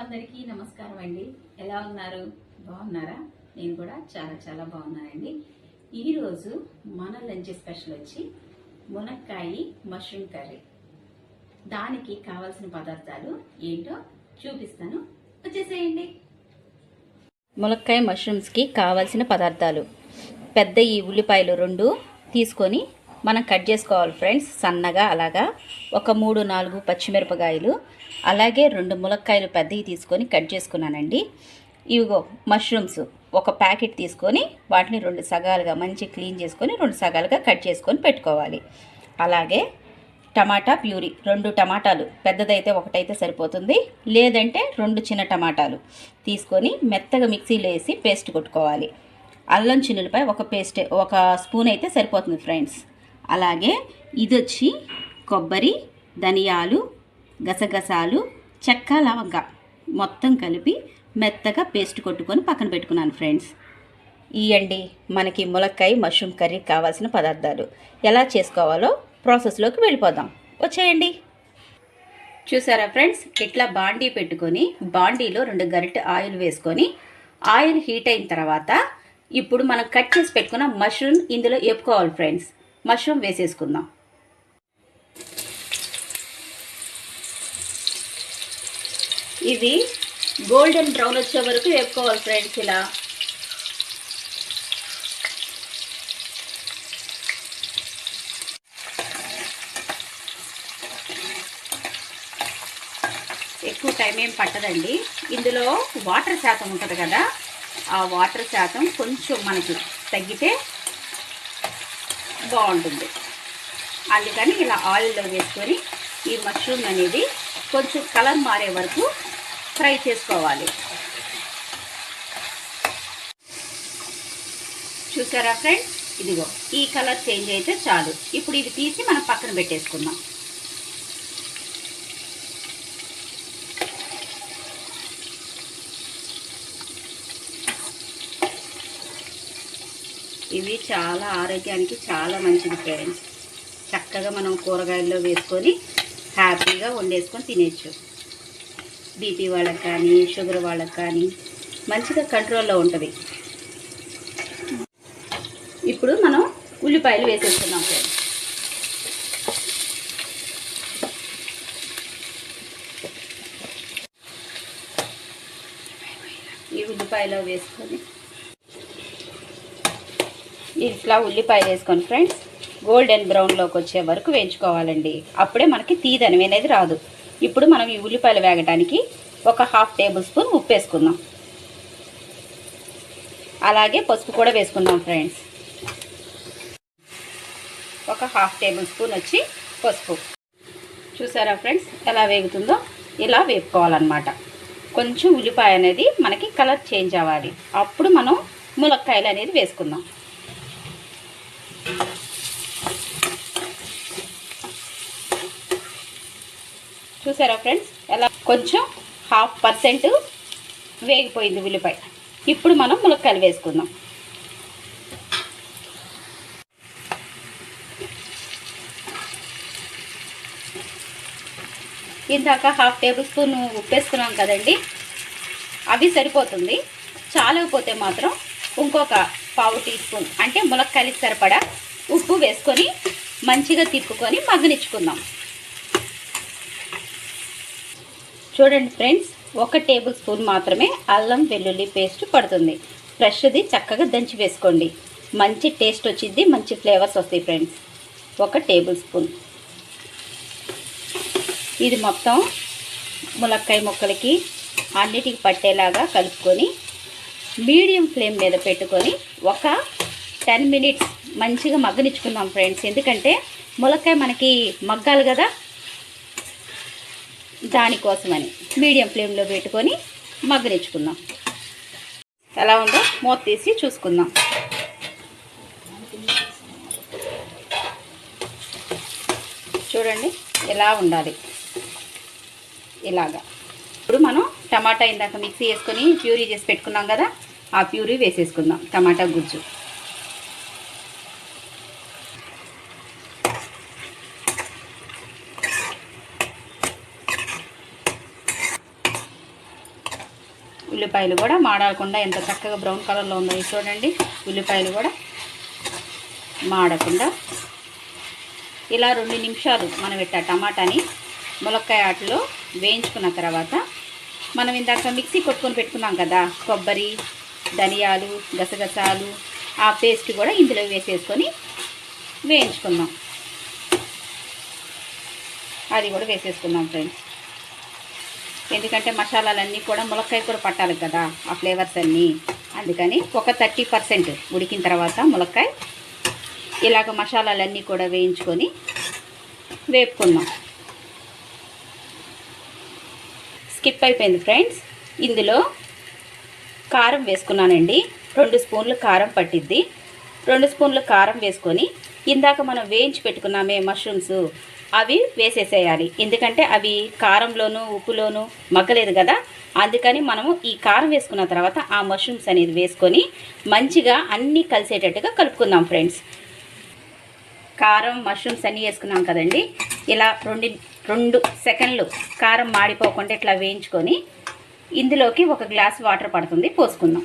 అందరికీ నమస్కారం అండి. ఎలా ఉన్నారు? బాగున్నారా? నేను కూడా చాలా చాలా బాగున్నానండి. ఈరోజు మన లంచ్ స్పెషల్ వచ్చి మునక్కాయ మష్రూమ్ కర్రీ. దానికి కావాల్సిన పదార్థాలు ఏంటో చూపిస్తాను, వచ్చేసేయండి. మునక్కాయ మష్రూమ్స్కి కావాల్సిన పదార్థాలు: పెద్ద ఈ ఉల్లిపాయలు 2 తీసుకొని మనం కట్ చేసుకోవాలి ఫ్రెండ్స్, సన్నగా. అలాగా ఒక 3-4 పచ్చిమిరపకాయలు, అలాగే 2 ములక్కాయలు పెద్దవి తీసుకొని కట్ చేసుకున్నానండి. ఇవిగో మష్రూమ్స్ ఒక ప్యాకెట్ తీసుకొని వాటిని 2 సగాలుగా మంచి క్లీన్ చేసుకొని 2 సగాలుగా కట్ చేసుకొని పెట్టుకోవాలి. అలాగే టమాటా ప్యూరీ 2 టమాటాలు, పెద్దదైతే ఒకటైతే సరిపోతుంది, లేదంటే 2 చిన్న టమాటాలు తీసుకొని మెత్తగా మిక్సీలో వేసి పేస్ట్ కొట్టుకోవాలి. అల్లం చిన్నులపై ఒక స్పూన్ అయితే సరిపోతుంది ఫ్రెండ్స్. అలాగే ఇది వచ్చి కొబ్బరి, ధనియాలు, గసగసాలు, చెక్క, లవంగ మొత్తం కలిపి మెత్తగా పేస్ట్ కొట్టుకొని పక్కన పెట్టుకున్నాను ఫ్రెండ్స్. ఇవ్వండి మనకి ములక్కాయ మష్రూమ్ కర్రీ కావాల్సిన పదార్థాలు. ఎలా చేసుకోవాలో ప్రాసెస్లోకి వెళ్ళిపోదాం, వచ్చేయండి. చూసారా ఫ్రెండ్స్, ఇట్లా బాండీ పెట్టుకొని బాండీలో 2 గరిటె ఆయిల్ వేసుకొని ఆయిల్ హీట్ అయిన తర్వాత ఇప్పుడు మనం కట్ చేసి పెట్టుకున్న మష్రూమ్ ఇందులో వేపుకోవాలి ఫ్రెండ్స్. మష్రూమ్ వేసేసుకుందాం. ఇది గోల్డెన్ బ్రౌన్ వచ్చే వరకు వేపుకోవాలి ఫ్రెండ్స్. ఇలా ఎక్కువ టైం ఏం పట్టదండి. ఇందులో వాటర్ శాతం ఉంటుంది కదా, ఆ వాటర్ శాతం కొంచెం మనకి తగ్గితే బాగుంటుంది. అందుకని ఇలా ఆయిల్లో వేసుకొని ఈ మష్రూమ్ అనేది కొంచెం కలర్ మారే వరకు ఫ్రై చేసుకోవాలి. చూసారా ఫ్రెండ్స్, ఇదిగో ఈ కలర్ చేంజ్ అయితే చాలు. ఇప్పుడు ఇది తీసి మనం పక్కన పెట్టేసుకుందాం. ఇవి చాలా ఆరోగ్యానికి చాలా మంచిది ఫ్రెండ్స్. చక్కగా మనం కూరగాయల్లో వేసుకొని హ్యాపీగా వండేసుకొని తినేచ్చు. బీపీ వాళ్ళకి కానీ షుగర్ వాళ్ళకి కానీ మంచిగా కంట్రోల్లో ఉంటుంది. ఇప్పుడు మనం ఉల్లిపాయలు వేసేసుకున్నాం ఫ్రెండ్స్. ఈ ఉల్లిపాయలో వేసుకొని ఇట్లా ఉల్లిపాయలు వేసుకొని ఫ్రెండ్స్ గోల్డెన్ బ్రౌన్లోకి వచ్చే వరకు వేయించుకోవాలండి. అప్పుడే మనకి తీదనం అనేది రాదు. ఇప్పుడు మనం ఈ ఉల్లిపాయలు వేగడానికి ఒక 1/2 టేబుల్ స్పూన్ ఉప్పు వేసుకుందాం. అలాగే పసుపు కూడా వేసుకుందాం ఫ్రెండ్స్. ఒక 1/2 టేబుల్ స్పూన్ వచ్చి పసుపు. చూసారా ఫ్రెండ్స్ ఎలా వేగుతుందో? ఇలా వేపుకోవాలన్నమాట. కొంచెం ఉల్లిపాయ అనేది మనకి కలర్ చేంజ్ అవ్వాలి. అప్పుడు మనం ములక్కాయలు అనేది వేసుకుందాం. చూసారా ఫ్రెండ్స్ ఎలా కొంచెం 0.5% వేగిపోయింది ఉల్లిపాయ. ఇప్పుడు మనం ములక్కాయలు వేసుకుందాం. ఇందాక 1/2 టేబుల్ స్పూన్ ఉప్పు వేసుకున్నాం కదండి, అవి సరిపోతుంది. చాలకపోతే మాత్రం ఇంకొక 1/4 టీ స్పూన్ అంటే ములక్కాయలకి సరిపడా ఉప్పు వేసుకొని మంచిగా తిప్పుకొని మగ్గనిచ్చుకుందాం. చూడండి ఫ్రెండ్స్, 1 టేబుల్ స్పూన్ మాత్రమే అల్లం వెల్లుల్లి పేస్ట్ పడుతుంది. ఫ్రెష్ది చక్కగా దంచి వేసుకోండి. మంచి టేస్ట్ వచ్చింది, మంచి ఫ్లేవర్స్ వస్తాయి ఫ్రెండ్స్. 1 table spoon. ఇది మొత్తం ములక్కాయ ముక్కలకి అన్నిటికి పట్టేలాగా కలుపుకొని మీడియం ఫ్లేమ్ మీద పెట్టుకొని ఒక 10 మినిట్స్ మంచిగా మగ్గనిచ్చుకుందాం ఫ్రెండ్స్. ఎందుకంటే ములక్కాయ మనకి మగ్గాలి కదా, దానికోసమని మీడియం ఫ్లేమ్లో పెట్టుకొని మగ్గనిచ్చుకుందాం. ఎలా ఉందో మూత తీసి చూసుకుందాం. చూడండి ఎలా ఉండాలి, ఇలాగా. ఇప్పుడు మనం టమాటా ఇందాక మిక్సీ వేసుకొని ప్యూరీ చేసి పెట్టుకున్నాం కదా, ఆ ప్యూరీ వేసేసుకుందాం. టమాటా గుజ్జు ఉల్లిపాయలు కూడా మాడకుండా ఎంత చక్కగా బ్రౌన్ కలర్లో ఉందో చూడండి. ఉల్లిపాయలు కూడా మాడకుండా ఇలా 2 నిమిషాలు మనం ఇట్లా టమాటాని ములక్కాయ ఆటలో వేయించుకున్న తర్వాత మనం ఇందాక మిక్సీ కొట్టుకొని పెట్టుకున్నాం కదా, కొబ్బరి, ధనియాలు, గసగసాలు, ఆ పేస్ట్ కూడా ఇందులో వేసేసుకొని వేయించుకుందాం. అది కూడా వేసేసుకుందాం ఫ్రెండ్స్. ఎందుకంటే మసాలాలన్నీ కూడా ములక్కాయ కూడా పట్టాలి కదా, ఆ ఫ్లేవర్స్ అన్నీ. అందుకని ఒక 30% ఉడికిన తర్వాత ములక్కాయ ఇలాగ మసాలాలన్నీ కూడా వేయించుకొని వేపుకుందాం. స్కిప్ అయిపోయింది ఫ్రెండ్స్. ఇందులో కారం వేసుకున్నానండి. 2 స్పూన్లు కారం పట్టిద్ది. 2 స్పూన్లు కారం వేసుకొని ఇందాక మనం వేయించి పెట్టుకున్నామే మష్రూమ్స్, అవి వేసేసేయాలి. ఎందుకంటే అవి కారంలోనూ ఉప్పులోనూ మగ్గలేదు కదా, అందుకని మనము ఈ కారం వేసుకున్న తర్వాత ఆ మష్రూమ్స్ అనేది వేసుకొని మంచిగా అన్నీ కలిసేటట్టుగా కలుపుకుందాం ఫ్రెండ్స్. కారం మష్రూమ్స్ అన్నీ వేసుకున్నాం కదండి. ఇలా 2 సెకండ్లు కారం మాడిపోకుండా ఇట్లా వేయించుకొని ఇందులోకి 1 గ్లాస్ వాటర్ పడుతుంది, పోసుకుందాం.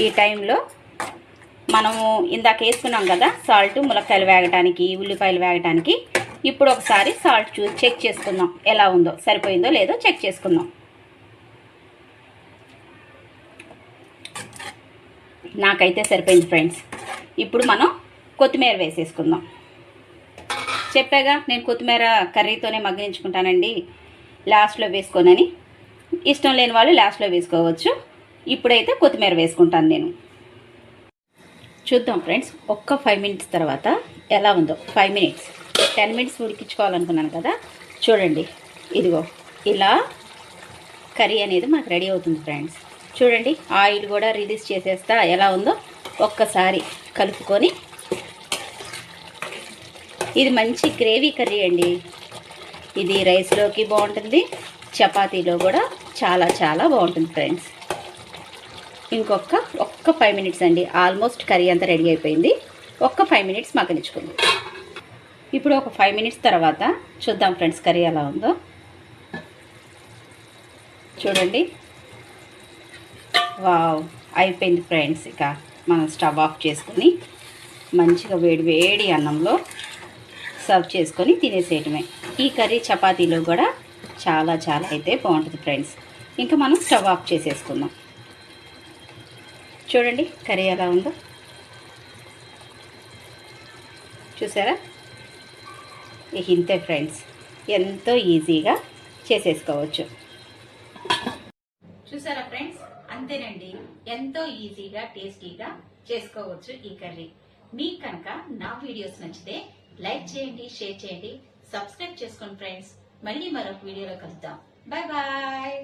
ఈ టైంలో మనము ఇందాక వేసుకున్నాం కదా సాల్ట్, ములక్కాయలు వేగటానికి, ఉల్లిపాయలు వేగటానికి. ఇప్పుడు ఒకసారి సాల్ట్ చూసి చెక్ చేసుకుందాం, ఎలా ఉందో, సరిపోయిందో లేదో చెక్ చేసుకుందాం. నాకైతే సరిపోయింది ఫ్రెండ్స్. ఇప్పుడు మనం కొత్తిమీర వేసేసుకుందాం. చెప్పాగా నేను కొత్తిమీర కర్రీతోనే మగ్గించుకుంటానండి, లాస్ట్లో వేసుకోనని. ఇష్టం లేని వాళ్ళు లాస్ట్లో వేసుకోవచ్చు. ఇప్పుడైతే కొత్తిమీర వేసుకుంటాను నేను. చూద్దాం ఫ్రెండ్స్ ఒక్క 5 మినిట్స్ తర్వాత ఎలా ఉందో. 5 మినిట్స్ 10 మినిట్స్ ఉడికించుకోవాలనుకున్నాను కదా, చూడండి ఇదిగో ఇలా కర్రీ అనేది మనకు రెడీ అవుతుంది ఫ్రెండ్స్. చూడండి ఆయిల్ కూడా రిలీజ్ చేసేస్తా ఎలా ఉందో. ఒక్కసారి కలుపుకొని, ఇది మంచి గ్రేవీ కర్రీ అండి. ఇది రైస్లోకి బాగుంటుంది, చపాతీలో కూడా చాలా చాలా బాగుంటుంది ఫ్రెండ్స్. ఒక్క 5 మినిట్స్ అండి. ఆల్మోస్ట్ కర్రీ అంతా రెడీ అయిపోయింది. ఒక్క 5 మినిట్స్ మగ్గనిచ్చుకుందాం. ఇప్పుడు ఒక 5 మినిట్స్ తర్వాత చూద్దాం ఫ్రెండ్స్ కర్రీ ఎలా ఉందో. చూడండి వావ్, అయిపోయింది ఫ్రెండ్స్. ఇక మనం స్టవ్ ఆఫ్ చేసుకొని మంచిగా వేడి వేడి అన్నంలో సర్వ్ చేసుకొని తినేసేయటమే. ఈ కర్రీ చపాతీలో కూడా చాలా చాలా అయితే బాగుంటుంది ఫ్రెండ్స్. ఇంకా మనం స్టవ్ ఆఫ్ చేసేసుకుందాం. చూడండి కర్రీ ఎలా ఉందో, చూసారా? ఇంతే ఫ్రెండ్స్, ఎంతో ఈజీగా చేసేసుకోవచ్చు. చూసారా ఫ్రెండ్స్, అంతేనండి, ఎంతో ఈజీగా టేస్టీగా చేసుకోవచ్చు ఈ కర్రీ. మీకు కనుక నా వీడియోస్ నచ్చితే లైక్ చేయండి, షేర్ చేయండి, సబ్స్క్రైబ్ చేసుకోండి ఫ్రెండ్స్. మళ్ళీ మరొక వీడియోలో కలుద్దాం. Bye bye.